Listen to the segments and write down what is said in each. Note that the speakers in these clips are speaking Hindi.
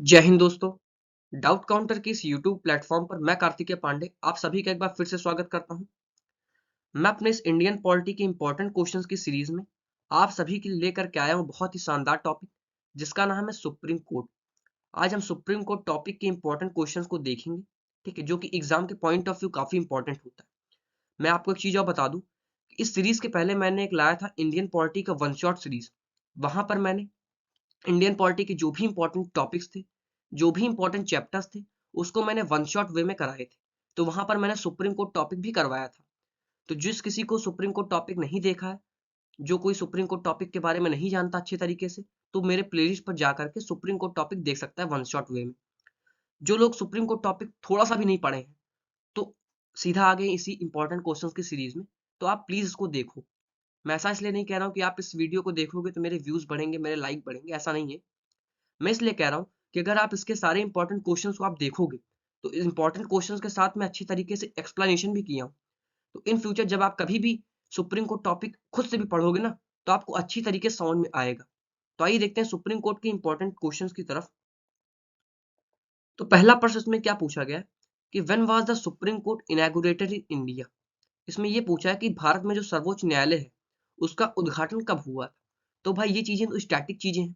जय हिंद दोस्तों। डाउट काउंटर के इस यूट्यूब प्लेटफॉर्म पर मैं कार्तिकेय पांडे आप सभी का एक बार फिर से स्वागत करता हूं। मैं अपने इस इंडियन पॉलिटी के इंपॉर्टेंट क्वेश्चंस की सीरीज में आप सभी के लिए लेकर के आया हूं बहुत ही शानदार टॉपिक जिसका नाम है सुप्रीम कोर्ट। आज हम सुप्रीम कोर्ट टॉपिक के इंपॉर्टेंट क्वेश्चंस को देखेंगे, ठीक है, जो कि एग्जाम के पॉइंट ऑफ व्यू काफी इंपॉर्टेंट होता है। मैं आपको एक चीज और बता दूं, इस सीरीज के पहले मैंने एक लाया था इंडियन पॉलिटी का वन शॉट सीरीज। वहां पर मैंने इंडियन पॉलिटी के जो भी इंपॉर्टेंट टॉपिक्स थे, जो भी इंपॉर्टेंट चैप्टर्स थे, उसको मैंने वन शॉट वे में कराए थे। तो वहां पर मैंने सुप्रीम कोर्ट टॉपिक भी करवाया था। तो जिस किसी को सुप्रीम कोर्ट टॉपिक नहीं देखा है, जो कोई सुप्रीम कोर्ट टॉपिक के बारे में नहीं जानता अच्छे तरीके से, तो मेरे प्लेलिस्ट पर जाकर के सुप्रीम कोर्ट टॉपिक देख सकता है वन शॉट वे में। जो लोग सुप्रीम कोर्ट टॉपिक थोड़ा सा भी नहीं पढ़े हैं, तो सीधा आ गए इसी इंपॉर्टेंट क्वेश्चंस की सीरीज में। तो आप प्लीज इसको देखो। मैं ऐसा इसलिए नहीं कह रहा हूँ कि आप इस वीडियो को देखोगे तो मेरे व्यूज बढ़ेंगे, मेरे लाइक बढ़ेंगे, ऐसा नहीं है। मैं इसलिए कह रहा हूँ कि अगर आप इसके सारे इंपॉर्टेंट क्वेश्चंस को आप देखोगे, तो इंपॉर्टेंट क्वेश्चंस के साथ में अच्छी तरीके से एक्सप्लेनेशन भी किया हूँ। तो इन फ्यूचर जब आप कभी भी सुप्रीम कोर्ट टॉपिक खुद से भी पढ़ोगे ना, तो आपको अच्छी तरीके से समझ में आएगा। तो आइए देखते हैं सुप्रीम कोर्ट के इंपॉर्टेंट क्वेश्चंस की तरफ। तो पहला प्रश्न इसमें क्या पूछा गया है कि when was the supreme court inaugurated in India. इसमें यह पूछा है कि भारत में जो सर्वोच्च न्यायालय है उसका उद्घाटन कब हुआ था। तो भाई ये चीजें तो स्टैटिक चीजें हैं,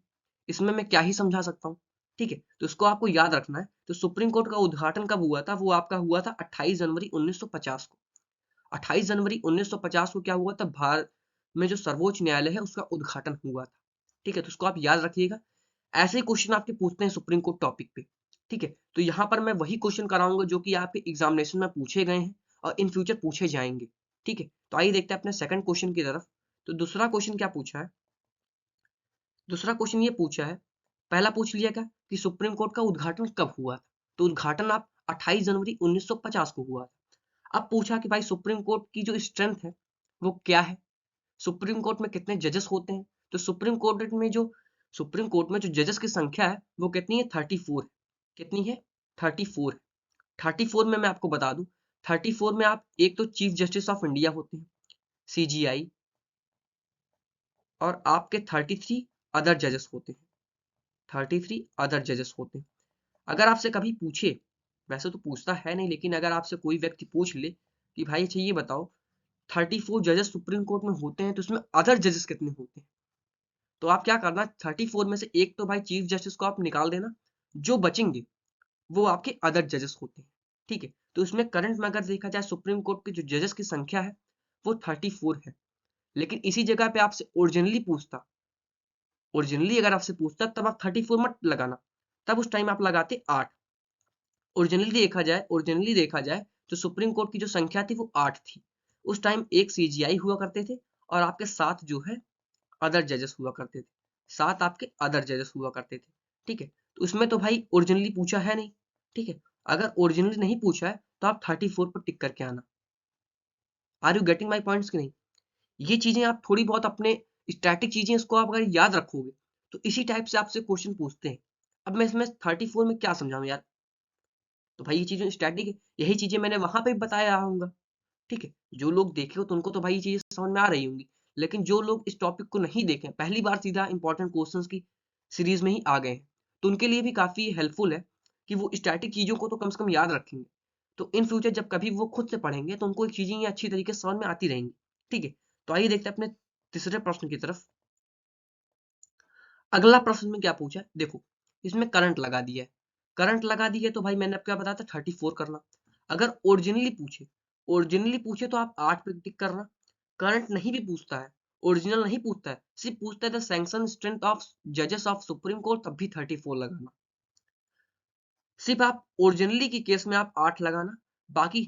इसमें मैं क्या ही समझा सकता हूँ। ठीक है, तो इसको आपको याद रखना है। तो सुप्रीम कोर्ट का उद्घाटन कब हुआ था, वो आपका हुआ था 28 जनवरी 1950 को। 28 जनवरी 1950 को क्या हुआ था, भारत में जो सर्वोच्च न्यायालय है उसका उद्घाटन हुआ था। ठीक है, तो इसको आप याद रखिएगा। ऐसे ही क्वेश्चन आपके पूछते हैं सुप्रीम कोर्ट टॉपिक पे। ठीक है, तो यहाँ पर मैं वही क्वेश्चन कराऊंगा जो कि आपके एग्जामिनेशन में पूछे गए हैं और इन फ्यूचर पूछे जाएंगे। ठीक है, तो आइए देखते हैं अपने सेकंड क्वेश्चन की तरफ। तो दूसरा क्वेश्चन क्या पूछा है, दूसरा क्वेश्चन ये पूछा है, पहला पूछ लिया क्या कि सुप्रीम कोर्ट का उद्घाटन कब हुआ था। तो उद्घाटन आप 28 जनवरी 1950 को हुआ था। अब पूछा कि भाई सुप्रीम कोर्ट की जो स्ट्रेंथ है वो क्या है, सुप्रीम कोर्ट में कितने जजेस होते हैं। तो सुप्रीम कोर्ट में जो जजेस की संख्या है वो कितनी है, 34 है। कितनी है, 34 है। 34 में मैं आपको बता दूं, 34 में आप एक तो चीफ जस्टिस ऑफ इंडिया होते हैं, सीजीआई, और आपके 33 अदर जजेस होते हैं। 33 अदर जजेस होते हैं। अगर आपसे कभी पूछे, वैसे तो पूछता है नहीं, लेकिन अगर आपसे कोई व्यक्ति पूछ ले कि भाई अच्छा ये बताओ 34 जजेस सुप्रीम कोर्ट में होते हैं तो इसमें अदर जजेस कितने होते हैं, तो आप क्या करना, 34 में से एक तो भाई चीफ जस्टिस को आप निकाल देना, जो बचेंगे वो आपके अदर जजेस होते हैं। ठीक है, तो इसमें करंट में अगर देखा जाए सुप्रीम कोर्ट के जो जजेस की संख्या है वो 34 है। लेकिन इसी जगह पे आपसे ओरिजिनली अगर आपसे पूछता तब आप 34 मत लगाना, तब उस टाइम आप लगाते 8। ओरिजिनली देखा जाए तो सुप्रीम कोर्ट की जो संख्या थी वो 8 थी। उस टाइम एक सीजीआई हुआ करते थे और आपके 7 जो है अदर जजेस हुआ करते थे। 7 आपके अदर जजेस हुआ करते थे। ठीक है, तो उसमें तो भाई ओरिजिनली पूछा है नहीं। ठीक है, अगर ओरिजिनली नहीं पूछा है तो आप 34 पर टिक करके आना। Are you getting my points की नहीं। ये चीजें आप थोड़ी बहुत अपने स्टैटिक चीजें इसको आप अगर याद रखोगे तो इसी टाइप से आपसे क्वेश्चन पूछते हैं। अब मैं इसमें 34 में क्या समझाऊं यार। तो भाई ये चीजें स्टैटिक है, यही चीजें मैंने वहां पे भी बताया होऊंगा। ठीक है, जो लोग देखे हो तो उनको तो भाई ये चीजें समझ में आ रही होंगी। लेकिन जो लोग इस टॉपिक को नहीं देखे, पहली बार सीधा इंपॉर्टेंट क्वेश्चंस की सीरीज में ही आ गए हैं, तो उनके लिए भी काफी हेल्पफुल है कि वो स्टैटिक चीजों को तो कम से कम याद रखेंगे। तो इन फ्यूचर जब कभी वो खुद से पढ़ेंगे तो उनको एक चीजें ये अच्छी तरीके से समझ में आती रहेंगी। ठीक है, तो आइए देखते हैं अपने तीसरे प्रश्न की तरफ। अगला प्रश्न में क्या पूछा है, देखो इसमें करंट लगा दिया है। करंट लगा दिया है तो भाई मैंने अब क्या बताया था, 34 करना। अगर ओरिजिनली पूछे तो आप 8 पे टिक करना। करंट नहीं भी पूछता है, ओरिजिनल नहीं पूछता है, सिर्फ पूछता है द सैंक्शन स्ट्रेंथ ऑफ जजेस ऑफ सुप्रीम कोर्ट, तब भी 34 लगाना। सिर्फ आप ओरिजिनली की केस में आप 8 लगाना। बाकी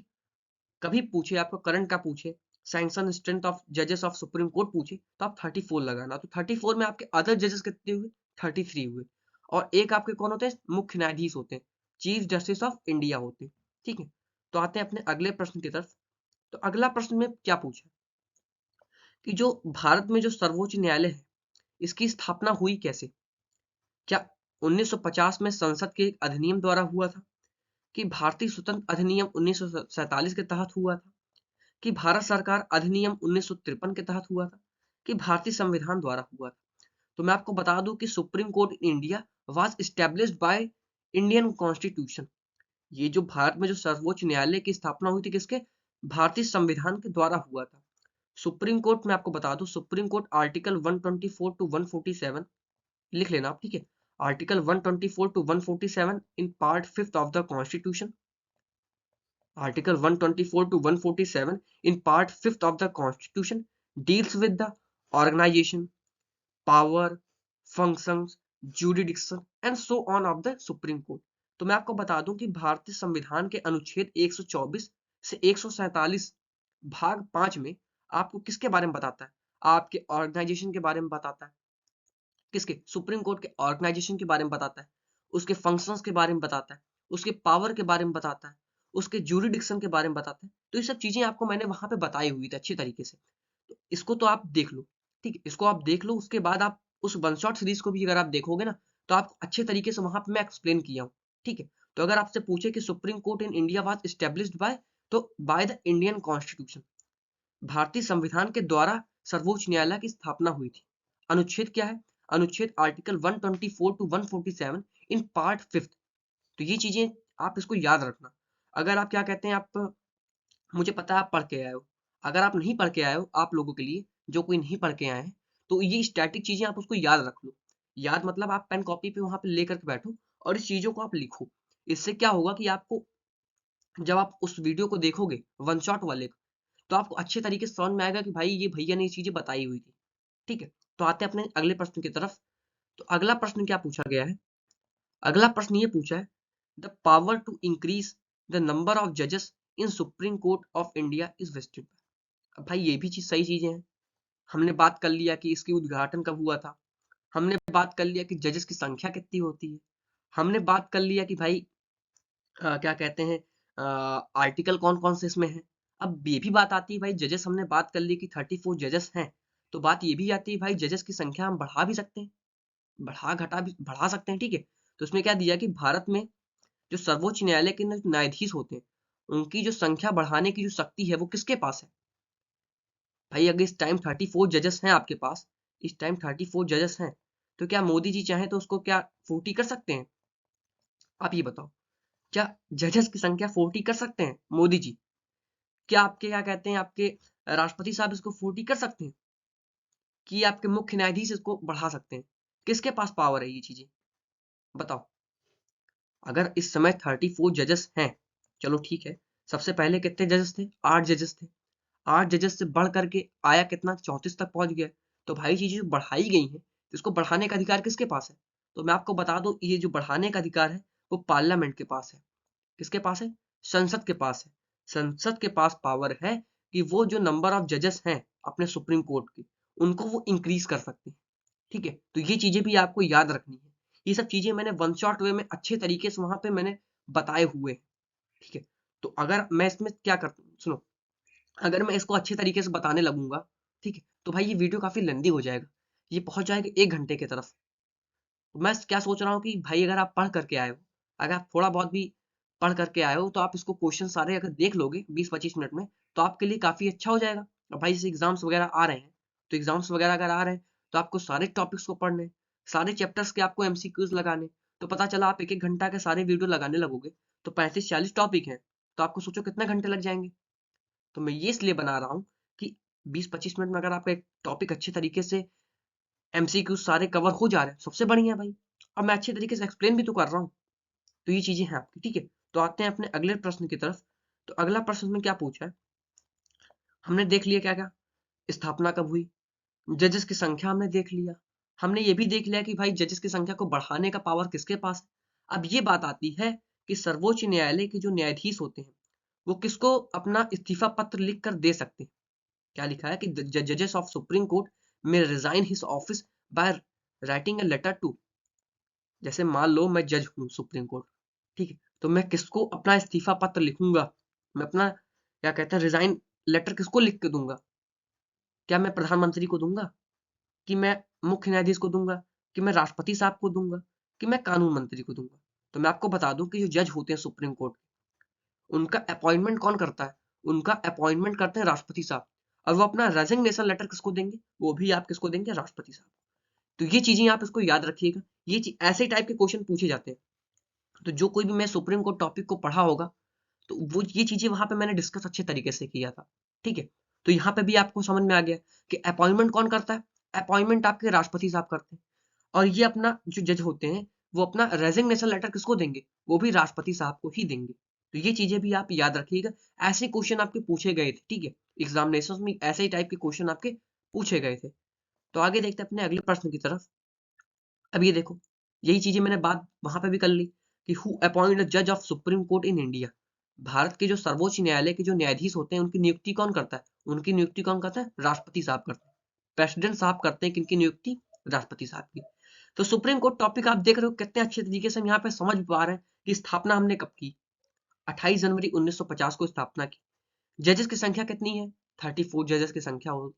कभी पूछे आपको करंट का पूछे, सैंक्शन स्ट्रेंथ ऑफ जजेस ऑफ सुप्रीम कोर्ट पूछे, तो आप 34 लगाना। तो 34 में आपके अदर जजेस कितने हुए, 33 हुए। और एक आपके कौन होते हैं, मुख्य न्यायाधीश होते हैं, चीफ जस्टिस ऑफ इंडिया होते हैं। ठीक है, तो आते हैं अपने अगले प्रश्न की तरफ। तो अगला प्रश्न में क्या पूछा कि जो भारत में जो सर्वोच्च न्यायालय है इसकी स्थापना हुई कैसे। क्या 1950 में संसद के एक अधिनियम द्वारा हुआ था, कि भारतीय स्वतंत्र अधिनियम 1947 के तहत हुआ था, कि भारत सरकार अधिनियम 1953 के तहत हुआ था, कि भारतीय संविधान द्वारा हुआ था। तो मैं आपको बता दूं कि supreme court in India was established by Indian constitution. ये जो भारत में जो सर्वोच्च न्यायालय की स्थापना हुई थी किसके? भारतीय संविधान के द्वारा हुआ था। सुप्रीम कोर्ट में आपको बता दूं, सुप्रीम कोर्ट आर्टिकल 124 टू 147 लिख लेना आप, ठीक है। Article 124 to 147 in part 5th of the constitution, article 124 to 147 in part 5th of the constitution deals with the organization, power, functions, jurisdiction and so on of the supreme court। तो मैं आपको बता दूं कि भारतीय संविधान के अनुच्छेद 124 से 147 भाग 5 में आपको किसके बारे में बताता है? आपके ऑर्गेनाइजेशन के बारे में बताता है। किसके? सुप्रीम कोर्ट के ऑर्गेनाइजेशन के बारे में बताता है, उसके फंक्शंस के बारे में बताता है, उसके पावर के बारे में बताता है, उसके ज्यूरिडिक्शन के बारे में बताता है। तो ये सब चीजें आपको मैंने वहां पे बताई हुई थी अच्छी तरीके से। तो इसको तो आप देख लो, ठीक है, इसको आप देख लो। उसके बाद आप उस वन शॉट सीरीज को भी अगर आप देखोगे ना, तो आप अच्छे तरीके से वहां पे मैं एक्सप्लेन किया हूँ, ठीक है। तो अगर आपसे पूछे कि supreme court in India was established by, तो बाय द इंडियन कॉन्स्टिट्यूशन, भारतीय संविधान के द्वारा सर्वोच्च न्यायालय की स्थापना हुई थी। अनुच्छेद क्या है? अनुच्छेद article 124 to 147 in part 5th। तो ये चीजें आप इसको याद रखना। अगर आप क्या कहते हैं, आप, मुझे पता है आप पढ़ के आए हो, अगर आप नहीं पढ़ के आए हो, आप लोगों के लिए जो कोई नहीं पढ़ के आए हैं, तो ये स्टैटिक चीजें आप उसको याद रख लो। याद मतलब आप पेन कॉपी पे वहां पे लेकर के बैठो और इस चीजों को आप लिखो। इससे क्या होगा कि आपको जब आप उस वीडियो को देखोगे वन शॉट वाले को, तो आपको अच्छे तरीके से समझ में आएगा कि भाई ये भैया ने ये चीजें बताई हुई थी, ठीक है। तो आते हैं अपने अगले प्रश्न की तरफ। तो अगला प्रश्न क्या पूछा गया है? अगला प्रश्न ये पूछा है, the power to increase the number of जजेस in supreme court of India is vested. अब भाई ये भी चीज सही चीजें हैं। हमने बात कर लिया कि इसकी उद्घाटन कब हुआ था, हमने बात कर लिया कि जजेस की संख्या कितनी होती है, हमने बात कर लिया कि भाई क्या कहते हैं, आर्टिकल कौन कौन से इसमें है। अब ये भी बात आती है भाई, जजेस हमने बात कर ली कि 34 जजेस हैं, तो बात ये भी आती है भाई जजेस की संख्या हम बढ़ा भी सकते हैं, बढ़ा घटा भी बढ़ा सकते हैं, ठीक है। तो उसमें क्या दिया कि भारत में जो सर्वोच्च न्यायालय के न्यायाधीश होते हैं, उनकी जो संख्या बढ़ाने की जो शक्ति है वो किसके पास है? भाई अगर इस टाइम 34 जजेस हैं आपके पास, इस टाइम 34 जजेस हैं, तो क्या मोदी जी चाहें तो उसको क्या 40 कर सकते हैं? आप ये बताओ, क्या जजेस की संख्या 40 कर सकते हैं मोदी जी? क्या आपके क्या कहते हैं, आपके राष्ट्रपति साहब इसको 40 कर सकते हैं? कि आपके मुख्य न्यायाधीश इसको बढ़ा सकते हैं? किसके पास पावर है ये चीजें? बताओ। अगर इस समय 34 जजेस हैं, चलो ठीक है, सबसे पहले कितने जजेस थे? 8 जजेस थे। 8 जजेस से बढ़ करके आया कितना? 34 तक पहुंच गया। तो भाई चीजें जो बढ़ाई गई हैं, इसको बढ़ाने का अधिकार किसके पास है? तो मैं आपको बता दूं, ये जो बढ़ाने का अधिकार है वो पार्लियामेंट के पास है। किसके पास है? संसद के पास है। संसद के पास पावर है कि वो जो नंबर ऑफ जजेस हैं अपने सुप्रीम कोर्ट के, उनको वो इंक्रीज कर सकते हैं, ठीक है। तो ये चीजें भी आपको याद रखनी है। ये सब चीजें मैंने वन शॉट वे में अच्छे तरीके से वहां पे मैंने बताए हुए हैं, ठीक है। तो अगर मैं इसमें क्या करता हूँ, सुनो, अगर मैं इसको अच्छे तरीके से बताने लगूंगा, ठीक है, तो भाई ये वीडियो काफी लंबी हो जाएगा, ये पहुंच जाएगा 1 घंटे की तरफ। तो मैं क्या सोच रहा हूँ कि भाई अगर आप पढ़ करके आए हो, अगर आप थोड़ा बहुत भी पढ़ करके आए हो, तो आप इसको क्वेश्चन सारे अगर देख लोगे 20-25 मिनट में, तो आपके लिए काफी अच्छा हो जाएगा। अब भाई जैसे एग्जाम्स वगैरह आ रहे हैं, तो एग्जाम्स वगैरह अगर आ रहे हैं, तो आपको सारे टॉपिक्स को पढ़ने, सारे चैप्टर्स के आपको एमसीक्यूज लगाने। तो पता चला आप 1-1 घंटा के सारे वीडियो लगाने लगोगे, तो 35-40 टॉपिक हैं, तो आपको सोचो कितने घंटे लग जाएंगे। तो मैं ये इसलिए बना रहा हूँ कि 20-25 मिनट में अगर आपका एक टॉपिक अच्छे तरीके से एमसीक्यू सारे कवर हो जा रहे हैं, सबसे बढ़िया भाई। अब मैं अच्छे तरीके से एक्सप्लेन भी तो कर रहा हूँ। तो ये चीजें हैं आपकी, ठीक है। तो आते हैं अपने अगले प्रश्न की तरफ। तो अगला प्रश्न में क्या पूछा है, हमने देख लिया क्या क्या, स्थापना कब हुई, जजेस की संख्या हमने देख लिया, हमने ये भी देख लिया कि भाई जजेस की संख्या को बढ़ाने का पावर किसके पास है। अब ये बात आती है कि सर्वोच्च न्यायालय के जो न्यायाधीश होते हैं, वो किसको अपना इस्तीफा पत्र लिख कर दे सकते हैं। क्या लिखा है कि जजेस ऑफ सुप्रीम कोर्ट में resign his office by writing a letter to, जैसे मान लो मैं जज हूँ सुप्रीम कोर्ट, ठीक है, तो मैं किसको अपना इस्तीफा पत्र लिखूंगा, मैं अपना क्या कहते हैं रिजाइन लेटर किसको लिख के दूंगा? क्या मैं प्रधानमंत्री को दूंगा, कि मैं मुख्य न्यायाधीश को दूंगा, कि मैं राष्ट्रपति साहब को दूंगा, कि मैं कानून मंत्री को दूंगा? तो मैं आपको बता दूं कि जो जज होते हैं सुप्रीम कोर्ट, उनका अपॉइंटमेंट कौन करता है? उनका अपॉइंटमेंट करते हैं राष्ट्रपति साहब। और वो अपना रेजिग्नेशन लेटर किसको देंगे? वो भी आप किसको देंगे? राष्ट्रपति साहब। तो ये चीजें आप इसको याद रखिएगा, ये ऐसे टाइप के क्वेश्चन पूछे जाते हैं। तो जो कोई भी मैं सुप्रीम कोर्ट टॉपिक को पढ़ा होगा तो वो ये चीजें वहां पे मैंने डिस्कस अच्छे तरीके से किया था। ठीक है, तो यहाँ पे भी आपको समझ में आ गया कि अपॉइंटमेंट कौन करता है। अपॉइंटमेंट आपके राष्ट्रपति साहब करते हैं, और ये अपना जो जज होते हैं वो अपना रेजिग्नेशन लेटर किसको देंगे, वो भी राष्ट्रपति साहब को ही देंगे। तो ये चीजें भी आप याद रखिएगा। ऐसे क्वेश्चन आपके पूछे गए थे, ठीक है, एग्जामिनेशन में ऐसे ही टाइप के क्वेश्चन आपके पूछे गए थे। तो आगे देखते हैं अपने अगले प्रश्न की तरफ। अब ये देखो, यही चीजें मैंने बात वहां पे भी कर ली कि हु अपॉइंट द जज of supreme court in India. Bharat के जो सर्वोच्च न्यायालय के जो न्यायाधीश होते हैं उनकी नियुक्ति कौन करता है, उनकी नियुक्ति कौन करता है, राष्ट्रपति साहब करते हैं। प्रेसिडेंट साहब करते हैं किनकी नियुक्ति, राष्ट्रपति साहब की। तो सुप्रीम कोर्ट टॉपिक आप देख रहे हो कितने अच्छे तरीके से हम यहाँ पे समझ पा रहे हैं कि स्थापना हमने कब की, 28 जनवरी 1950 को स्थापना की। जजेस की संख्या कितनी है, 34 जजेस की संख्या होगी।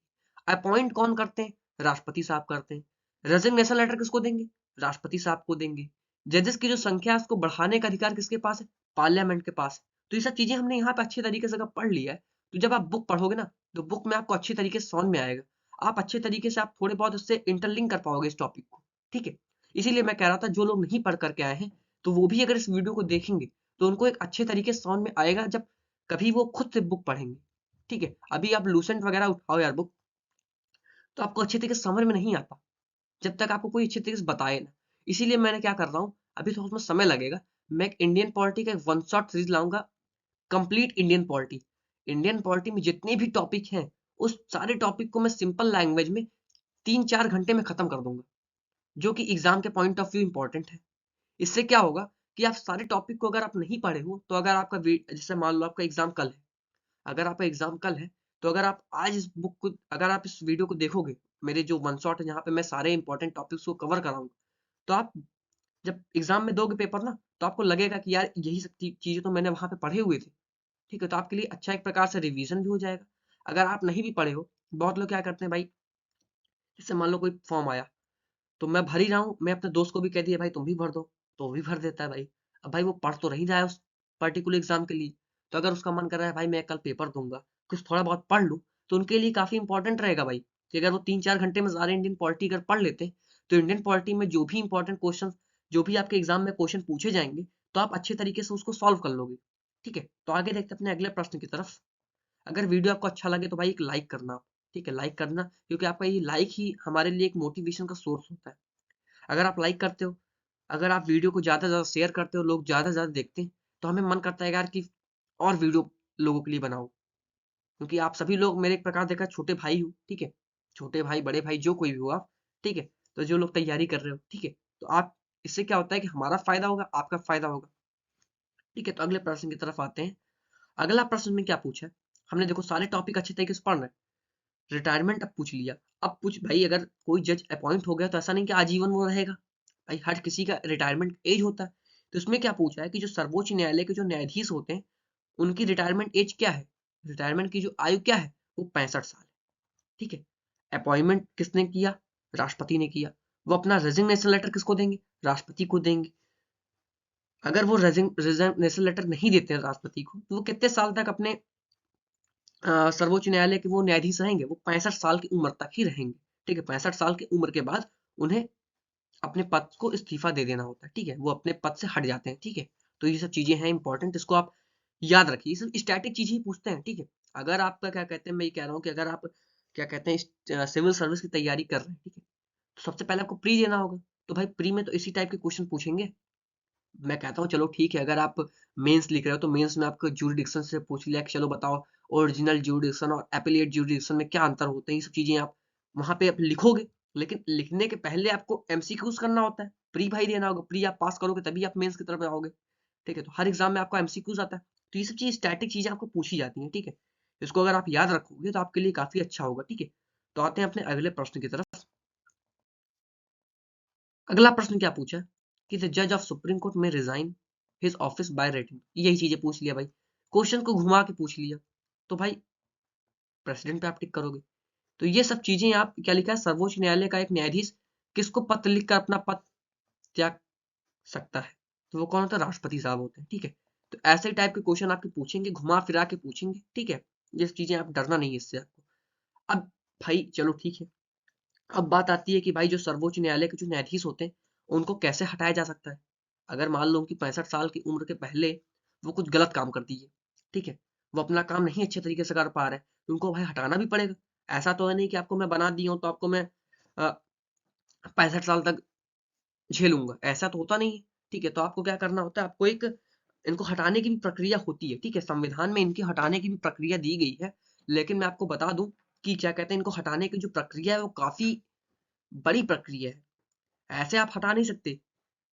अपॉइंट कौन करते हैं, राष्ट्रपति साहब करते हैं। रेजिग्नेशन लेटर किसको देंगे, राष्ट्रपति साहब को देंगे। जजेस की जो संख्या है उसको बढ़ाने का अधिकार किसके पास है, पार्लियामेंट के पास। तो ये सब चीजें हमने यहाँ पे अच्छे तरीके से अगर पढ़ लिया है तो जब आप बुक पढ़ोगे ना तो बुक में आपको अच्छे तरीके से समझ में आएगा। आप अच्छे तरीके से आप थोड़े बहुत उससे इंटरलिंक कर पाओगे इस टॉपिक को। ठीक है, इसीलिए मैं कह रहा था जो लोग नहीं पढ़ करके आए हैं तो वो भी अगर इस वीडियो को देखेंगे तो उनको एक अच्छे तरीके से समझ में आएगा जब कभी वो खुद से बुक पढ़ेंगे। ठीक है, अभी आप लूसेंट वगैरह उठाओ यार बुक, तो आपको अच्छे तरीके से समझ में नहीं आता जब तक आपको कोई अच्छे तरीके से बताए ना। इसीलिए मैंने क्या कर रहा हूँ, अभी तो उसमें समय लगेगा, मैं एक इंडियन पॉलिटी का एक वन शॉट सीरीज लाऊंगा, complete Indian polity. Indian polity में जितने भी टॉपिक हैं उस सारे टॉपिक को मैं सिंपल लैंग्वेज में 3-4 घंटे में खत्म कर दूंगा, जो कि एग्जाम के पॉइंट ऑफ व्यू इंपॉर्टेंट है। इससे क्या होगा कि आप सारे टॉपिक को अगर आप नहीं पढ़े हो तो अगर आपका जैसे मान लो आपका एग्जाम कल है, अगर आपका एग्जाम कल है तो अगर आप आज इस बुक को, अगर आप इस वीडियो को देखोगे, मेरे जो वन शॉट है जहाँ पे मैं सारे इंपॉर्टेंट टॉपिक्स को कवर कराऊंगा, तो आप जब एग्जाम में दोगे पेपर ना तो आपको लगेगा कि यार यही सब चीजें तो मैंने वहां पे पढ़े हुए थे। ठीक है, तो आपके लिए अच्छा एक प्रकार से रिवीजन भी हो जाएगा। अगर आप नहीं भी पढ़े हो, बहुत लोग क्या करते हैं भाई, जैसे मान लो कोई फॉर्म आया तो मैं भर ही रहा हूँ, मैं अपने दोस्त को भी कह दिया भाई तुम भी भर दो, तो वो भी भर देता है भाई। अब भाई वो पढ़ तो नहीं रहा है उस पर्टिकुलर एग्जाम के लिए, तो अगर उसका मन कर रहा है भाई मैं कल पेपर दूंगा, कुछ थोड़ा बहुत पढ़ लूँ, तो उनके लिए काफी इंपॉर्टेंट रहेगा भाई कि अगर वो 3-4 घंटे में सारे इंडियन पॉलिटी अगर पढ़ लेते तो इंडियन पॉलिटी में जो भी इंपॉर्टेंट क्वेश्चन, जो भी आपके एग्जाम में क्वेश्चन पूछे जाएंगे, तो आप अच्छे तरीके से उसको सॉल्व कर लोगे। ठीक है, तो आगे देखते हैं अपने अगले प्रश्न की तरफ। अगर वीडियो आपको अच्छा लगे तो भाई एक लाइक करना आप, ठीक है, लाइक करना, क्योंकि आपका ये लाइक ही हमारे लिए एक मोटिवेशन का सोर्स होता है। अगर आप लाइक करते हो, अगर आप वीडियो को ज़्यादा से ज़्यादा शेयर करते हो, लोग ज़्यादा से ज़्यादा देखते हैं, तो हमें मन करता है यार कि और वीडियो लोगों के लिए बनाओ। क्योंकि आप सभी लोग मेरे एक प्रकार देखा छोटे भाई हो, ठीक है, छोटे भाई बड़े भाई जो कोई भी हो आप, ठीक है, तो जो लोग तैयारी कर रहे हो, ठीक है, तो आप इससे क्या होता है कि हमारा फायदा होगा, आपका फायदा होगा। ठीक है, तो अगले प्रश्न की तरफ आते हैं। अगला प्रश्न में क्या पूछा है, हमने देखो सारे टॉपिक अच्छे तरीके से पढ़ रहे हैं। रिटायरमेंट अब पूछ लिया, अब पूछ भाई अगर कोई जज अपॉइंट हो गया तो ऐसा नहीं कि आजीवन वो रहेगा, भाई हर किसी का रिटायरमेंट एज होता है। तो इसमें क्या पूछा है कि जो सर्वोच्च न्यायालय के जो न्यायाधीश होते हैं उनकी रिटायरमेंट एज क्या है, रिटायरमेंट की जो आयु क्या है, वो 65 साल है। ठीक है, अपॉइंटमेंट किसने किया, राष्ट्रपति ने किया। वो अपना रेजिग्नेशन लेटर किसको देंगे, राष्ट्रपति को देंगे। अगर वो रेजिग्नेशन लेटर नहीं देते हैं राष्ट्रपति को तो वो कितने साल तक अपने सर्वोच्च न्यायालय के वो न्यायाधीश रहेंगे, वो 65 साल की उम्र तक ही रहेंगे। ठीक है, 65 साल की उम्र के बाद उन्हें अपने पद को इस्तीफा दे देना होता है। ठीक है, वो अपने पद से हट जाते हैं। ठीक है, तो ये सब चीजें हैं इंपॉर्टेंट, इसको आप याद रखिए। ये सब स्टैटिक चीजें ही पूछते हैं। ठीक है, अगर आपका क्या कहते हैं, मैं ये कह रहा हूँ कि अगर आप क्या कहते हैं सिविल सर्विस की तैयारी कर रहे हैं, ठीक है, तो सबसे पहले आपको प्री देना होगा। तो भाई प्री में तो इसी टाइप के क्वेश्चन पूछेंगे। मैं कहता हूँ चलो ठीक है, अगर आप मेंस लिख रहे हो तो मेंस में आपको ज्यूरिडिक्शन से पूछ लिया कि चलो बताओ ओरिजिनल ज्यूरिडिक्शन और एपिलेट ज्यूरिडिक्शन में क्या अंतर होते हैं, ये सब चीजें आप वहां पे आप लिखोगे। लेकिन लिखने के पहले आपको एमसीक्यूज करना होता है, प्री भाई देना होगा, प्री आप पास करोगे तभी आप मेंस की तरफ आओगे। ठीक है, तो हर एग्जाम में आपको एमसीक्यूज आता है, तो ये सब चीज स्टैटिक चीजें आपको पूछी जाती हैं। ठीक है, इसको अगर आप याद रखोगे तो आपके लिए काफी अच्छा होगा। ठीक है, तो आते हैं अपने अगले प्रश्न की तरफ। अगला प्रश्न क्या पूछा कि द जज ऑफ सुप्रीम कोर्ट में resign his office by writing, यही चीजें पूछ लिया भाई, क्वेश्चन को घुमा के पूछ लिया। तो भाई प्रेसिडेंट पे आप टिक करोगे, तो ये सब चीजें आप क्या लिखा है, सर्वोच्च न्यायालय का एक न्यायाधीश किसको पत्र लिखकर अपना पद त्याग सकता है, तो वो कौन होता है, राष्ट्रपति साहब होते हैं। ठीक है, तो ऐसे टाइप के क्वेश्चन आपके पूछेंगे, घुमा फिरा के पूछेंगे। ठीक है, ये सब चीजें आप डरना नहीं है इससे आपको। अब भाई चलो ठीक है, अब बात आती है कि भाई जो सर्वोच्च न्यायालय के जो न्यायाधीश होते हैं उनको कैसे हटाया जा सकता है। अगर मान लो कि 65 साल की उम्र के पहले वो कुछ गलत काम कर दिए, ठीक है, वो अपना काम नहीं अच्छे तरीके से कर पा रहे, तो उनको भाई हटाना भी पड़ेगा। ऐसा तो है नहीं कि आपको मैं बना दी हूँ तो आपको मैं 65 साल तक झेलूंगा, ऐसा तो होता नहीं है। ठीक है, तो आपको क्या करना होता है, आपको एक इनको हटाने की भी प्रक्रिया होती है। ठीक है, संविधान में इनकी हटाने की भी प्रक्रिया दी गई है, लेकिन मैं आपको बता दूं कि क्या कहते हैं, इनको हटाने की जो प्रक्रिया है वो काफी बड़ी प्रक्रिया है। ऐसे आप हटा नहीं सकते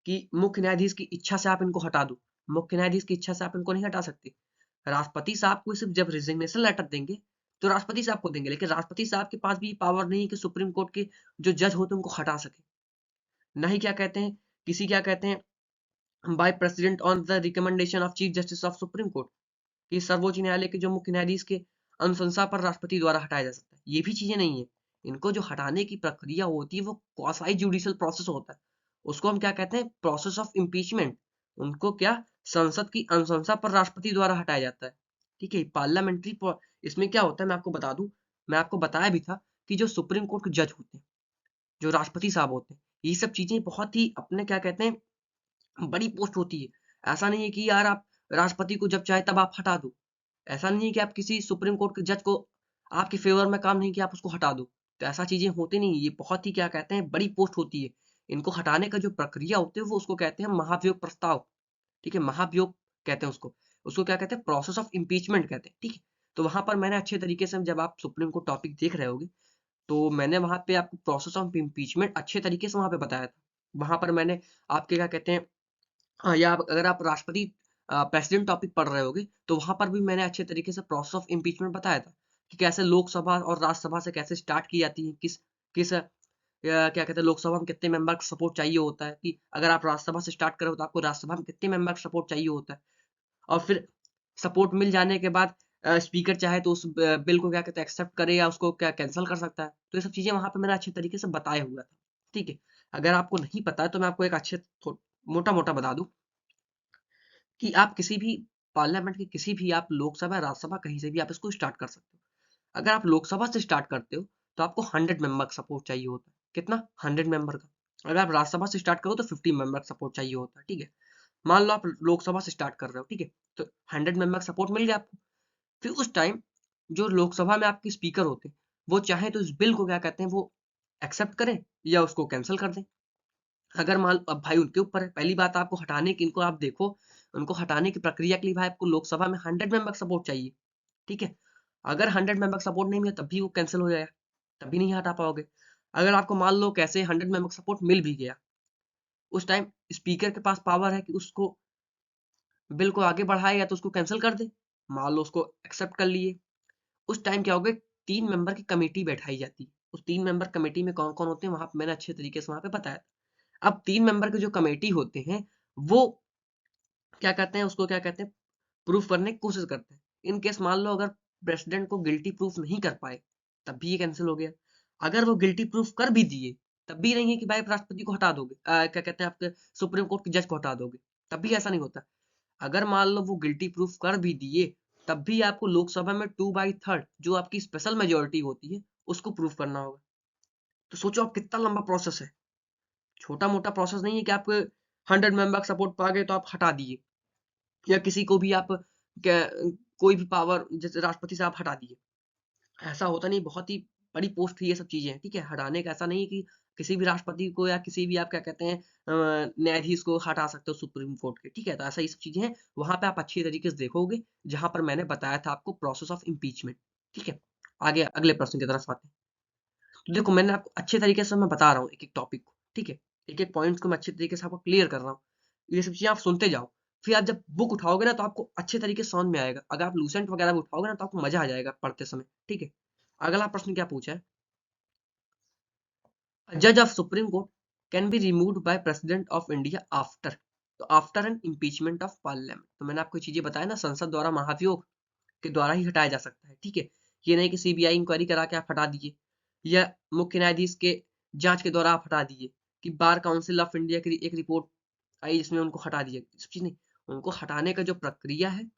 कि मुख्य न्यायाधीश की इच्छा से आप इनको हटा दो। मुख्य न्यायाधीश की इच्छा से आप इनको नहीं हटा सकते। राष्ट्रपति साहब को सिर्फ जब रिजिग्नेशन लेटर देंगे तो राष्ट्रपति साहब को देंगे, लेकिन राष्ट्रपति साहब के पास भी पावर नहीं है कि सुप्रीम कोर्ट के जो जज होते हैं उनको हटा सके। नहीं क्या कहते हैं, किसी क्या कहते हैं by president on the recommendation of chief justice of supreme court, कि सर्वोच्च न्यायालय के जो मुख्य न्यायाधीश के अनुशंसा पर राष्ट्रपति द्वारा हटाया जा सकता है। ये भी चीजें नहीं है। इनको जो हटाने की प्रक्रिया होती है वो क्वासाई जुडिशियल प्रोसेस होता है। उसको हम क्या कहते हैं, प्रोसेस ऑफ इम्पीचमेंट। उनको क्या, संसद की अनुशंसा पर राष्ट्रपति द्वारा हटाया जाता है। ठीक है, पार्लियामेंट्री इसमें क्या होता है मैं आपको बता दूं, मैं आपको बताया भी था कि जो सुप्रीम कोर्ट के जज होते हैं, जो राष्ट्रपति साहब होते हैं, ये सब चीजें बहुत ही अपने क्या कहते हैं बड़ी पोस्ट होती है। ऐसा नहीं है कि यार आप राष्ट्रपति को जब चाहे तब आप हटा दो। ऐसा नहीं है कि आप किसी सुप्रीम कोर्ट के जज को आपके फेवर में काम नहीं किया आप उसको हटा दो। तो ऐसा चीजें होती नहीं, ये बहुत ही क्या कहते हैं बड़ी पोस्ट होती है। इनको हटाने का जो प्रक्रिया होती है वो उसको कहते हैं महाभियोग प्रस्ताव। ठीक है, महाभियोग कहते हैं उसको। उसको क्या कहते हैं, प्रोसेस ऑफ इम्पीचमेंट कहते हैं। ठीक है, तो वहां पर मैंने अच्छे तरीके से, जब आप सुप्रीम कोर्ट टॉपिक देख रहे होगे, तो मैंने वहां पे आपको प्रोसेस ऑफ इम्पीचमेंट अच्छे तरीके से वहां पे बताया था। वहां पर मैंने आपके क्या कहते हैं, हाँ, या अगर आप राष्ट्रपति प्रेसिडेंट टॉपिक पढ़ रहे होगे तो वहां पर भी मैंने अच्छे तरीके से प्रोसेस ऑफ इम्पीचमेंट बताया था कि कैसे लोकसभा और राज्यसभा से कैसे स्टार्ट की जाती है, किस किस क्या कहते हैं लोकसभा में कितने मेंबर का सपोर्ट चाहिए होता है, कि अगर आप राज्यसभा से स्टार्ट करो तो आपको राज्यसभा में कितने मेंबर का सपोर्ट चाहिए होता है, और फिर सपोर्ट मिल जाने के बाद स्पीकर चाहे तो उस बिल को क्या कहते हैं एक्सेप्ट करे या उसको क्या कैंसिल कर सकता है। तो ये सब चीजें वहां पे मैंने अच्छे तरीके से बताया हुआ था। ठीक है, अगर आपको नहीं पता है तो मैं आपको एक अच्छे मोटा मोटा बता दूं कि आप किसी भी पार्लियामेंट के किसी भी, आप लोकसभा राज्यसभा कहीं से भी आप इसको स्टार्ट कर सकते हो। अगर आप लोकसभा से स्टार्ट करते हो तो आपको 100 मेंबर का सपोर्ट चाहिए होता है। कितना, 100 मेंबर का। अगर आप राज्यसभा से स्टार्ट करो तो 50 मेंबर का सपोर्ट चाहिए होता है। ठीक है, मान लो आप लोकसभा से स्टार्ट कर रहे हो, ठीक है, तो 100 मेंबर का सपोर्ट मिल गया आपको। फिर उस टाइम जो लोकसभा में आपके स्पीकर होते हैं वो चाहे तो इस बिल को क्या कहते हैं वो एक्सेप्ट करें या उसको कैंसिल कर दें। अगर मान, अब भाई उनके ऊपर है। पहली बात, आपको हटाने की, इनको आप देखो, उनको हटाने की प्रक्रिया के लिए भाई आपको लोकसभा में 100 मेंबर सपोर्ट चाहिए। ठीक है, अगर 100 मेंबर सपोर्ट नहीं मिला तब भी वो कैंसिल हो जाएगा, तब भी नहीं हटा पाओगे। अगर आपको मान लो कैसे 100 मेंबर सपोर्ट मिल भी गया, उस टाइम स्पीकर के पास पावर है कि उसको बिल को आगे बढ़ाए या तो उसको कैंसिल कर दे। मान लो उसको एक्सेप्ट कर लिए, उस टाइम क्या होगा, 3 मेंबर की कमेटी बैठाई जाती है। उस 3 मेंबर कमेटी में कौन कौन होते हैं वहां पे मैंने अच्छे तरीके से वहां पे बताया। अब 3 मेंबर के जो कमेटी होते हैं वो क्या कहते हैं, उसको क्या कहते हैं, प्रूफ करने की कोशिश करते हैं। इन केस मान लो अगर प्रेसिडेंट को गिल्टी प्रूफ नहीं कर पाए तब भी ये कैंसिल हो गया। अगर वो गिल्टी प्रूफ कर भी दिए तब भी नहीं है कि भाई राष्ट्रपति को हटा दोगे, क्या कहते हैं आपके सुप्रीम कोर्ट के जज को हटा दोगे, तब भी ऐसा नहीं होता। अगर मान लो वो गिल्टी प्रूफ कर भी दिए तब भी आपको लोकसभा में 2/3 जो आपकी स्पेशल मेजोरिटी होती है उसको प्रूफ करना होगा। तो सोचो आप कितना लंबा प्रोसेस है। छोटा मोटा प्रोसेस नहीं है कि आप 100 मेंबर सपोर्ट पा गए तो आप हटा दिए, या किसी को भी आप कोई भी पावर जैसे राष्ट्रपति से आप हटा दिए। ऐसा होता नहीं, बहुत ही बड़ी पोस्ट है ये सब चीजें हैं। ठीक है, हटाने का ऐसा नहीं है कि किसी भी राष्ट्रपति को या किसी भी आप क्या कहते हैं न्यायाधीश को हटा सकते हो सुप्रीम कोर्ट के। ठीक है, तो ऐसा ये सब चीजें हैं, वहां पे आप अच्छी तरीके से देखोगे जहां पर मैंने बताया था आपको प्रोसेस ऑफ इम्पीचमेंट। ठीक है, आगे अगले प्रश्न की तरफ आते हैं। तो देखो मैंने आपको अच्छे तरीके से मैं बता रहा हूँ एक एक टॉपिक को। ठीक है, एक एक पॉइंट को मैं अच्छे तरीके से आपको क्लियर कर रहा हूँ। ये सब चीजें आप सुनते जाओ, फिर आप जब बुक उठाओगे ना तो आपको अच्छे तरीके से समझ में आएगा। अगर आप लूसेंट वगैरह भी उठाओगे ना तो आपको मजा आ जाएगा पढ़ते समय। ठीक है, अगला प्रश्न क्या पूछा है, जज of supreme court can be removed by president of India after, तो after an impeachment of parliament. तो मैंने आपको चीजें बताया ना, संसद द्वारा महाभियोग के द्वारा ही हटाया जा सकता है। ठीक है, ये नहीं कि सीबीआई इंक्वायरी करा के आप हटा दिए, या मुख्य न्यायाधीश के जांच के द्वारा आप हटा दिए, कि बार काउंसिल ऑफ इंडिया की एक रिपोर्ट आई जिसमें उनको हटा दिया। सब चीज नहीं, उनको हटाने का जो प्रक्रिया है,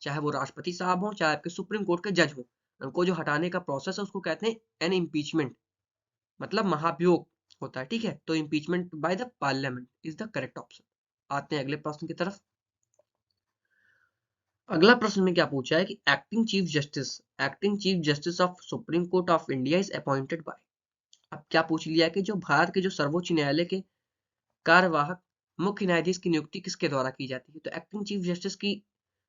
चाहे वो राष्ट्रपति साहब हो चाहे आपके सुप्रीम कोर्ट के जज हो, उनको जो हटाने का प्रोसेस है उसको कहते हैं एन इम्पीचमेंट, मतलब महाभियोग होता है। ठीक है, तो impeachment by the parliament is the correct option. आते हैं अगले प्रश्न की तरफ। अगला प्रश्न में क्या पूछा है कि acting chief justice of supreme court of India is appointed by. अब क्या पूछ लिया है कि जो भारत के जो सर्वोच्च न्यायालय के कार्यवाहक मुख्य न्यायाधीश की नियुक्ति किसके द्वारा की जाती है। तो एक्टिंग चीफ जस्टिस की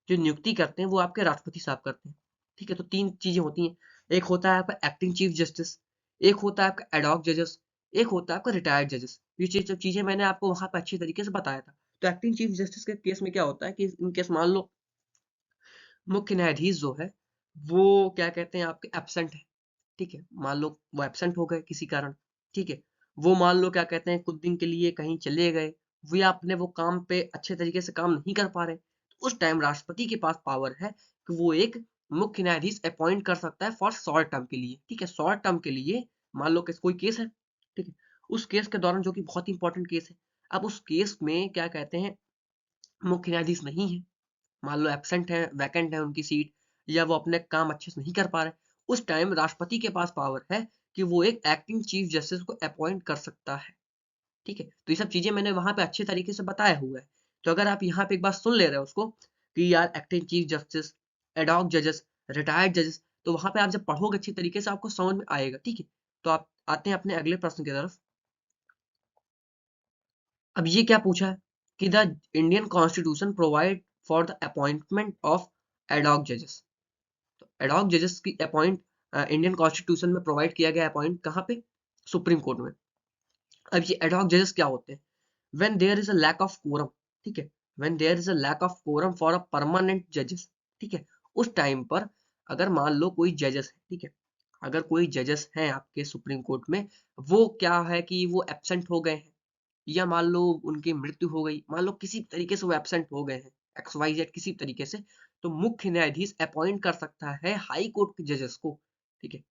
जो नियुक्ति करते हैं वो आपके राष्ट्रपति साहब करते हैं। ठीक है, तो तीन चीजें होती हैं, एक होता है आपका एक्टिंग चीफ जस्टिस, एक होता है आपका एडॉक जजेस, एक होता है आपका रिटायर्ड जजेस। ये चीजें मैंने आपको वहां पर अच्छी तरीके से बताया था। तो एक्टिंग चीफ जस्टिस के केस में क्या होता है कि इन केस मान लो मुख्य न्यायाधीश जो है वो क्या कहते हैं आपके एब्सेंट है। ठीक है, मान लो वो एब्सेंट हो गए किसी कारण। ठीक है, वो मान लो क्या कहते हैं कुछ दिन के लिए कहीं चले गए, वो या अपने वो काम पे अच्छे तरीके से काम नहीं कर पा रहे, तो उस टाइम राष्ट्रपति के पास पावर है कि वो एक मुख्य न्यायाधीश अपॉइंट कर सकता है फॉर शॉर्ट टर्म के लिए। ठीक है, शॉर्ट टर्म के लिए मान लो कि कोई केस है। ठीक है, उस केस के दौरान जो कि बहुत इंपॉर्टेंट केस है, अब उस केस में क्या कहते हैं मुख्य न्यायाधीश नहीं है, मान लो एब्सेंट है, वैकेंट है उनकी सीट, या वो अपने काम अच्छे से नहीं कर पा रहे, उस टाइम राष्ट्रपति के पास पावर है कि वो एक एक्टिंग चीफ जस्टिस को अपॉइंट कर सकता है। ठीक है, तो ये सब चीजें मैंने वहां पे अच्छे तरीके से बताया हुआ है। तो अगर आप यहाँ पे एक बार सुन ले रहे हो उसको कि यार एक्टिंग चीफ जस्टिस, एडॉक जजेस, रिटायर्ड जजेस, तो वहां पे आप जब पढ़ोगे अच्छी तरीके से आपको समझ में आएगा। ठीक है, तो आप आते हैं अपने अगले प्रश्न की तरफ। अब ये क्या पूछा है कि the Indian constitution provide for the appointment of ad hoc जजेस। एडॉक जजेस की अपॉइंट इंडियन कॉन्स्टिट्यूशन में प्रोवाइड किया गया अपॉइंट कहाँ पे, सुप्रीम कोर्ट में। अब ये एडॉक जजेस क्या होते हैं, when there is a lack of quorum. ठीक है, when there is a lack of quorum for a permanent जजेस। ठीक है, उस टाइम पर अगर मान लो कोई जजेस है, ठीक है, अगर कोई जजेस हैं आपके सुप्रीम कोर्ट में, वो क्या है कि वो एब्सेंट हो गए हैं, या मान लो उनकी मृत्यु हो गई, मान लो किसी तरीके से वो एब्सेंट हो गए हैं, एक्स वाई जेड किसी तरीके से, तो मुख्य न्यायाधीश अपॉइंट कर सकता है हाई कोर्ट के जजेस को। ठीक है,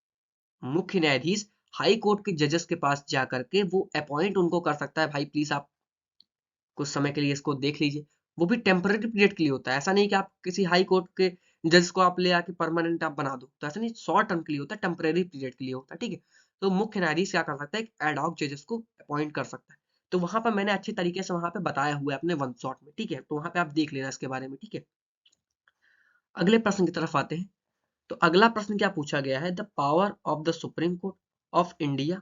मुख्य न्यायाधीश हाई कोर्ट के जजेस के पास जा करके वो अपॉइंट उनको कर सकता है, भाई प्लीज आप कुछ समय के लिए इसको देख लीजिए। वो भी टेम्पररी पीरियड के लिए होता है, ऐसा नहीं कि आप किसी हाई कोर्ट के जज को आप ले आके परमानेंट आप बना दो, तो ऐसा नहीं, शॉर्ट टर्म के लिए होता है, टेम्पररी पीरियड के लिए होता है। ठीक है, तो मुख्य न्यायाधीश क्या कर सकता है, एडॉक जजेस को अपॉइंट कर सकता है। तो वहां पर मैंने अच्छी तरीके से वहां पे बताया हुआ है अपने वन शॉट में। ठीक है, तो वहां पे आप देख लेना इसके बारे में। ठीक है, अगले प्रश्न की तरफ आते हैं। तो अगला प्रश्न क्या पूछा गया है, the power of the supreme court of India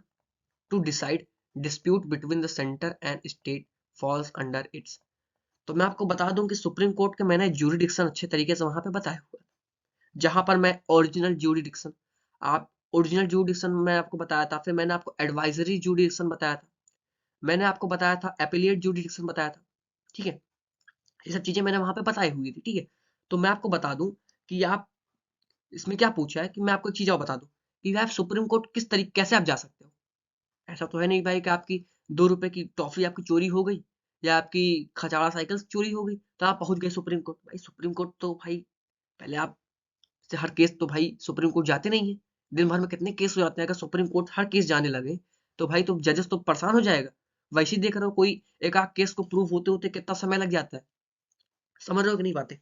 to decide dispute between the centre and state falls under its. तो मैं आपको बता दूं कि सुप्रीम कोर्ट के मैंने ज्यूरिडिक्शन अच्छे तरीके से वहां पे बताया हुआ है, जहां पर मैं ओरिजिनल ज्यूरिडिक्शन, आप ओरिजिनल ज्यूरिडिक्शन मैं आपको बताया था, फिर मैंने आपको एडवाइजरी ज्यूरिडिक्शन बताया था, मैंने आपको बताया था एपिलिएट ज्यूरिडिक्शन बताया था। ठीक है, ये सब चीजें मैंने वहां पे बताई हुई थी। ठीक है, तो मैं आपको बता दूं कि आप इसमें क्या पूछा है कि मैं आपको एक चीज और बता दूं कि आप सुप्रीम कोर्ट किस तरीके कैसे आप जा सकते हो। ऐसा तो है नहीं भाई कि आपकी 2 रुपए की टॉफी आपकी चोरी हो गई, या आपकी खचाड़ा साइकिल चोरी हो गई तो आप पहुंच गए सुप्रीम कोर्ट। भाई सुप्रीम कोर्ट तो भाई पहले आप से हर केस तो भाई सुप्रीम कोर्ट जाते नहीं है, दिन भर में कितने केस हो जाते हैं, अगर सुप्रीम कोर्ट हर केस जाने लगे तो भाई तो जजेस तो परेशान हो जाएगा। वैसे ही देख रहे हो कोई एक आध केस को प्रूव होते होते कितना समय लग जाता है, समझ रहे हो कि नहीं बातें।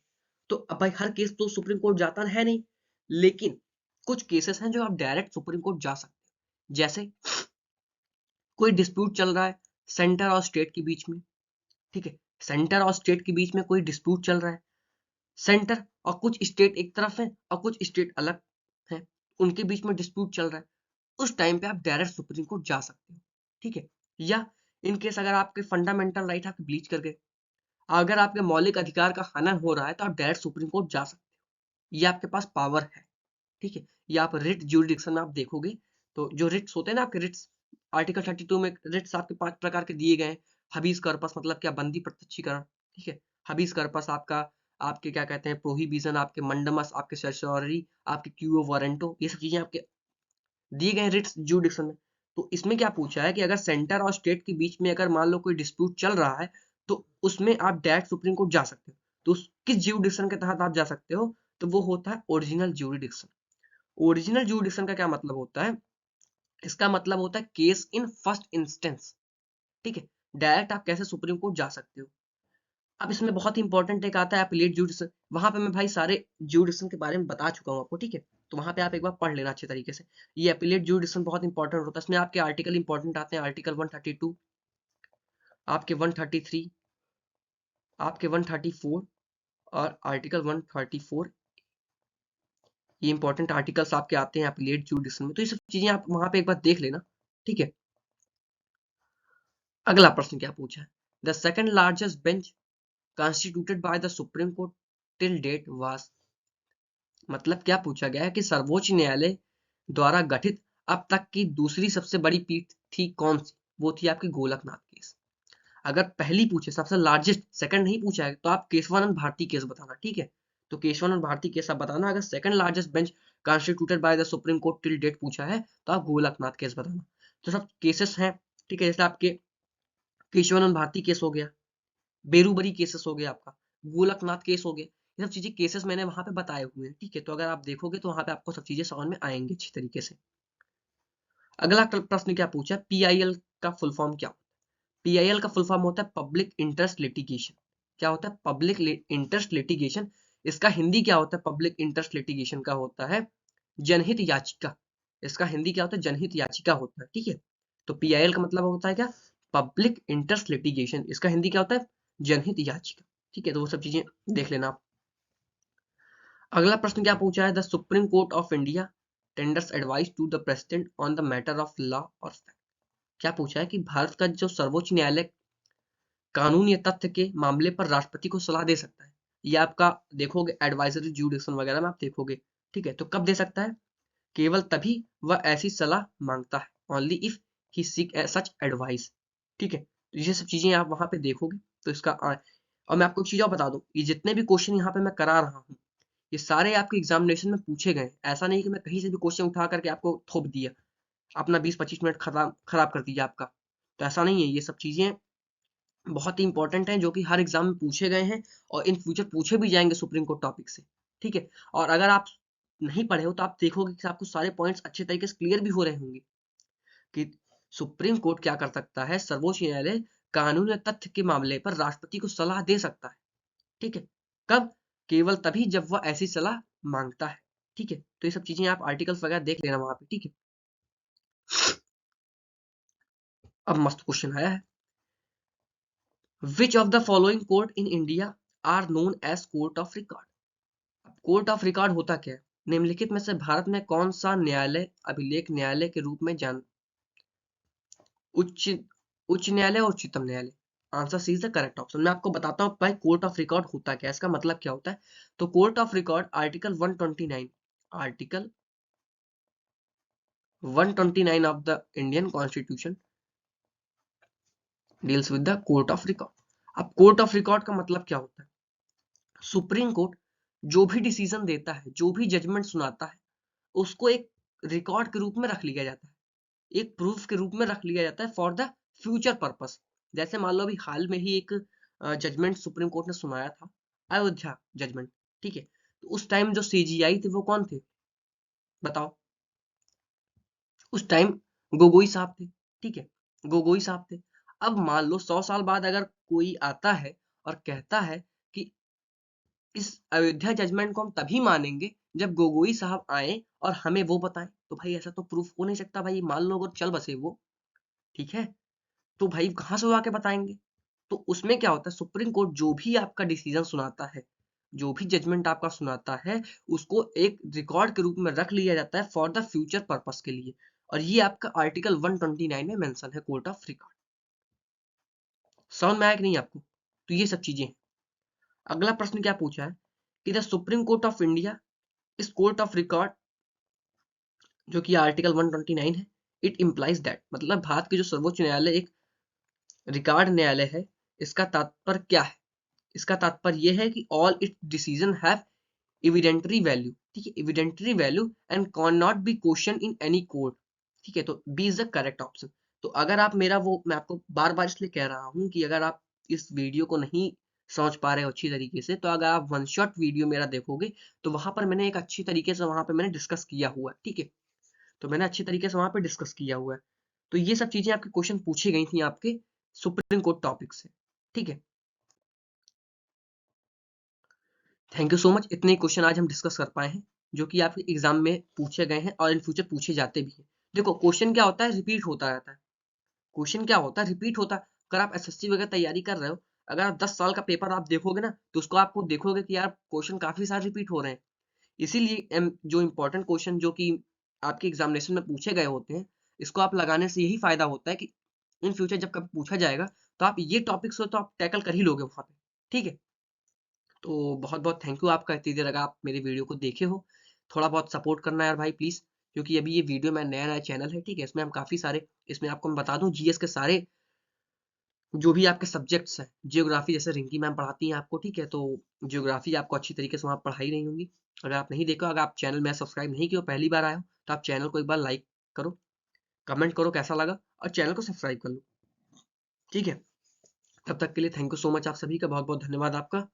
तो अब भाई हर केस तो सुप्रीम कोर्ट जाता है नहीं, लेकिन कुछ केसेस हैं जो आप डायरेक्ट सुप्रीम कोर्ट जा सकते हैं। जैसे कोई डिस्प्यूट चल रहा है सेंटर और स्टेट के बीच में। ठीक है, सेंटर और स्टेट के बीच में कोई डिस्प्यूट चल रहा है, सेंटर और कुछ स्टेट एक तरफ है और कुछ स्टेट अलग है, उनके बीच में डिस्प्यूट चल रहा है, उस टाइम पे आप डायरेक्ट सुप्रीम कोर्ट जा सकते हो। ठीक है, या इन केस अगर आपके फंडामेंटल राइट आपके ब्लीच कर गए, अगर आपके मौलिक अधिकार का हनन हो रहा है, तो आप डायरेक्ट सुप्रीम कोर्ट जा सकते हो, ये आपके पास पावर है। ठीक है, ये आप रिट ज्यूरिडिक्शन में आप देखोगे, तो जो रिट्स होते हैं ना आपके रिट्स, आर्टिकल 32 में रिट्स आपके 5 प्रकार के दिए गए हैं। हबीज कॉर्पस मतलब क्या, बंदी प्रत्यक्षीकरण। ठीक है, हबीज कॉर्पस आपका, आपके क्या कहते हैं प्रोहिबिशन, आपके मंडमस, आपके सर्सोररी, आपके क्यूओ वारंटो, ये सब चीजें आपके दिए गए रिट्स ज्यूरिडिक्शन में। तो इसमें क्या पूछा है कि अगर सेंटर और स्टेट के बीच में अगर मान लो कोई डिस्प्यूट चल रहा है, तो उसमें आप डायरेक्ट सुप्रीम कोर्ट जा सकते हो। तो किस ज्यूरिडिक्शन के तहत आप जा सकते हो, तो वो होता है ओरिजिनल ज्यूरिडिक्शन। ओरिजिनल ज्यूरिडिक्शन का क्या मतलब होता है, इसका मतलब होता है केस इन फर्स्ट इंस्टेंस। ठीक है, डायरेक्ट आप कैसे सुप्रीम कोर्ट जा सकते हो। अब इसमें बहुत इंपॉर्टेंट एक आता है अपीलेट ज्यूडिक्शन, वहां पे मैं भाई सारे ज्यूडिक्शन के बारे में बता चुका हूँ आपको। ठीक है, तो वहां पे आप एक बार पढ़ लेना अच्छे तरीके से। ये अपीलेट ज्यूडिक्शन बहुत इंपॉर्टेंट होता है, इसमें आपके आर्टिकल इंपॉर्टेंट आते हैं, आर्टिकल 132, आपके 133, आपके 134 और आर्टिकल 134, ये इंपॉर्टेंट आर्टिकल्स आपके आते हैं अपीलेट जुडिशन में, तो ये सब चीजें आप वहां पे एक बार देख लेना, ठीक है। अगला प्रश्न क्या पूछा है, the second largest bench constituted by the supreme court till date was, मतलब क्या पूछा गया है कि सर्वोच्च न्यायालय द्वारा गठित अब तक की दूसरी सबसे बड़ी पीठ थी कौन सी, वो थी आपकी गोलकनाथ केस। अगर पहली पूछे सबसे लार्जेस्ट, सेकंड नहीं पूछा है, तो आप केशवानंद भारती केस बताना, ठीक है। तो केशवानंद भारती केस आप बताना। अगर second largest bench constituted by the supreme court till date पूछा है तो आप गोलकनाथ केस बताना। तो सब केसेस हैं, ठीक है, जैसे आपके केशवानंद भारती केस हो गया, बेरूबरी केसेस हो गया, आपका गोलकनाथ केस हो गया, ये सब चीजें केसेस मैंने वहां पे बताए हुए हैं, ठीक है। तो अगर आप देखोगे तो वहां पे आपको सब चीजें समझ में आएंगी अच्छी तरीके से। अगला प्रश्न क्या पूछा, पीआईएल का फुल फॉर्म क्या होता है। पीआईएल का फुल फॉर्म होता है पब्लिक इंटरेस्ट लिटिगेशन। क्या होता है, पब्लिक इंटरेस्ट लिटिगेशन। इसका हिंदी क्या होता है, पब्लिक इंटरेस्ट लिटिगेशन का होता है जनहित याचिका। इसका हिंदी क्या होता है, जनहित याचिका होता है, ठीक है। तो पीआईएल का मतलब होता है क्या, पब्लिक इंटरेस्ट लिटिगेशन। इसका हिंदी क्या होता है, जनहित याचिका, ठीक है। तो वो सब चीजें देख लेना आप। अगला प्रश्न क्या पूछा है, the supreme court of India tenders advice to the president on the matter of law और फैक्ट। क्या पूछा है कि भारत का जो सर्वोच्च न्यायालय कानून या तथ्य के मामले पर राष्ट्रपति को सलाह दे सकता है। ये आपका देखोगे एडवाइजरी जुडिक्शन वगैरह में आप देखोगे, ठीक है। तो कब दे सकता है, केवल तभी वह ऐसी सलाह मांगता है, only if he seek such advice, ठीक है। तो ये सब चीजें आप वहां पे देखोगे तो इसका और मैं आपको एक चीज और बता दूं, ये जितने भी क्वेश्चन यहाँ पे मैं करा रहा हूँ ये सारे आपके एग्जामिनेशन में पूछे गए। ऐसा नहीं कि मैं कहीं से भी क्वेश्चन उठा करके आपको थोप दिया, अपना 20-25 मिनट खराब खराब कर दिया आपका। तो ऐसा नहीं है, ये सब चीजें बहुत ही इंपॉर्टेंट हैं जो कि हर एग्जाम में पूछे गए हैं और इन फ्यूचर पूछे भी जाएंगे सुप्रीम कोर्ट टॉपिक से, ठीक है। और अगर आप नहीं पढ़े हो तो आप देखोगे कि आपको सारे पॉइंट्स अच्छे तरीके से क्लियर भी हो रहे होंगे कि सुप्रीम कोर्ट क्या कर सकता है, सर्वोच्च न्यायालय कानून या तथ्य के मामले पर राष्ट्रपति को सलाह दे सकता है, ठीक है। कब, केवल तभी जब वह ऐसी सलाह मांगता है, ठीक है। तो ये सब चीजें आप आर्टिकल्स वगैरह देख लेना वहां पे, ठीक है। अब मस्त क्वेश्चन आया है, which of the following court in India are known as court of record. Court of record होता क्या है, निम्नलिखित में से भारत में कौन सा न्यायालय अभिलेख न्यायालय के रूप में जान, उच्च उच्च न्यायालय और उच्चतम न्यायालय। Answer C is the correct option. मैं आपको बताता हूँ भाई कोर्ट ऑफ रिकॉर्ड होता क्या है, इसका मतलब क्या होता है। तो court of record article 129, article 129 of the Indian constitution deals with the court of record. अब कोर्ट ऑफ रिकॉर्ड का मतलब क्या होता है, सुप्रीम कोर्ट जो भी डिसीजन देता है, जो भी जजमेंट सुनाता है, उसको एक रिकॉर्ड के रूप में रख लिया जाता है, एक प्रूफ के रूप में रख लिया जाता है फॉर द फ्यूचर पर्पस। जैसे मान लो अभी हाल में ही एक जजमेंट सुप्रीम कोर्ट ने सुनाया था, अयोध्या जजमेंट, ठीक है। तो उस टाइम जो सीजीआई थे वो कौन थे, बताओ। उस टाइम गोगोई साहब थे, ठीक है, गोगोई साहब थे। अब मान लो 100 साल बाद अगर कोई आता है और कहता है कि इस अयोध्या जजमेंट को हम तभी मानेंगे जब गोगोई साहब आए और हमें वो बताएं, तो भाई ऐसा तो प्रूफ हो नहीं सकता भाई। मान लो अगर चल बसे वो, ठीक है, तो भाई कहाँ से वो आके बताएंगे। तो उसमें क्या होता है, सुप्रीम कोर्ट जो भी आपका डिसीजन सुनाता है, जो भी जजमेंट आपका सुनाता है, उसको एक रिकॉर्ड के रूप में रख लिया जाता है फॉर द फ्यूचर पर्पस के लिए। और ये आपका आर्टिकल 129 में मेंशन है, कोर्ट ऑफ रिकॉर्ड। समझ में आया कि नहीं आपको, तो ये सब चीजें हैं। अगला प्रश्न क्या पूछा है कि the supreme court of India इस कोर्ट ऑफ रिकॉर्ड, जो कि आर्टिकल 129 है, इट इम्प्लाइज दैट, मतलब भारत के जो सर्वोच्च न्यायालय एक रिकॉर्ड न्यायालय है, इसका तात्पर्य क्या है। इसका तात्पर्य यह है कि all its decision have evidentiary value, ठीक है, evidentiary value and can not be question in any court, ठीक है। तो B is the correct option. तो अगर आप मेरा वो, मैं आपको बार बार इसलिए कह रहा हूँ कि अगर आप इस वीडियो को नहीं समझ पा रहे हो अच्छी तरीके से, तो अगर आप वन शॉट वीडियो मेरा देखोगे तो वहां पर मैंने एक अच्छी तरीके से वहां पे मैंने डिस्कस किया हुआ है, ठीक है। तो मैंने अच्छी तरीके से वहां पे डिस्कस किया हुआ है। तो ये सब चीजें आपके क्वेश्चन पूछी गई थी आपके सुप्रीम कोर्ट टॉपिक से, ठीक है। थैंक यू सो मच, इतने क्वेश्चन आज हम डिस्कस कर पाए हैं जो कि आपके एग्जाम में पूछे गए हैं और इन फ्यूचर पूछे जाते भी हैं। देखो क्वेश्चन क्या होता है, रिपीट होता रहता है। क्वेश्चन क्या होता है, रिपीट होता है। अगर आप एसएससी वगैरह तैयारी कर रहे हो, अगर आप 10 साल का पेपर आप देखोगे ना, तो उसको आपको देखोगे कि यार क्वेश्चन काफी सारे रिपीट हो रहे हैं। इसीलिए जो इंपॉर्टेंट क्वेश्चन जो कि आपके एग्जामिनेशन में पूछे गए होते हैं, इसको आप लगाने से यही फायदा होता है कि इन फ्यूचर जब कभी पूछा जाएगा, तो आप ये टॉपिक्स हो तो आप टैकल कर ही लोगे वहां पे। ठीक है, तो बहुत बहुत थैंक यू आपका, इतनी देर अगर आप मेरे वीडियो को देखे हो। थोड़ा बहुत सपोर्ट करना यार भाई प्लीज, क्योंकि अभी ये वीडियो में नया नया चैनल है। ठीक है, इसमें हम काफी सारे, इसमें आपको मैं बता दूं जीएस के सारे जो भी आपके सब्जेक्ट्स हैं, जियोग्राफी जैसे रिंकी मैम पढ़ाती हैं आपको, ठीक है, तो जियोग्राफी आपको अच्छी तरीके से वहाँ पढ़ाई रही होंगी। अगर आप नहीं देखो, अगर आप चैनल में सब्सक्राइब नहीं किया, पहली बार आए हो, तो आप चैनल को एक बार लाइक करो, कमेंट करो कैसा लगा, और चैनल को सब्सक्राइब कर लो। ठीक है, तब तक के लिए थैंक यू सो मच, आप सभी का बहुत बहुत धन्यवाद आपका।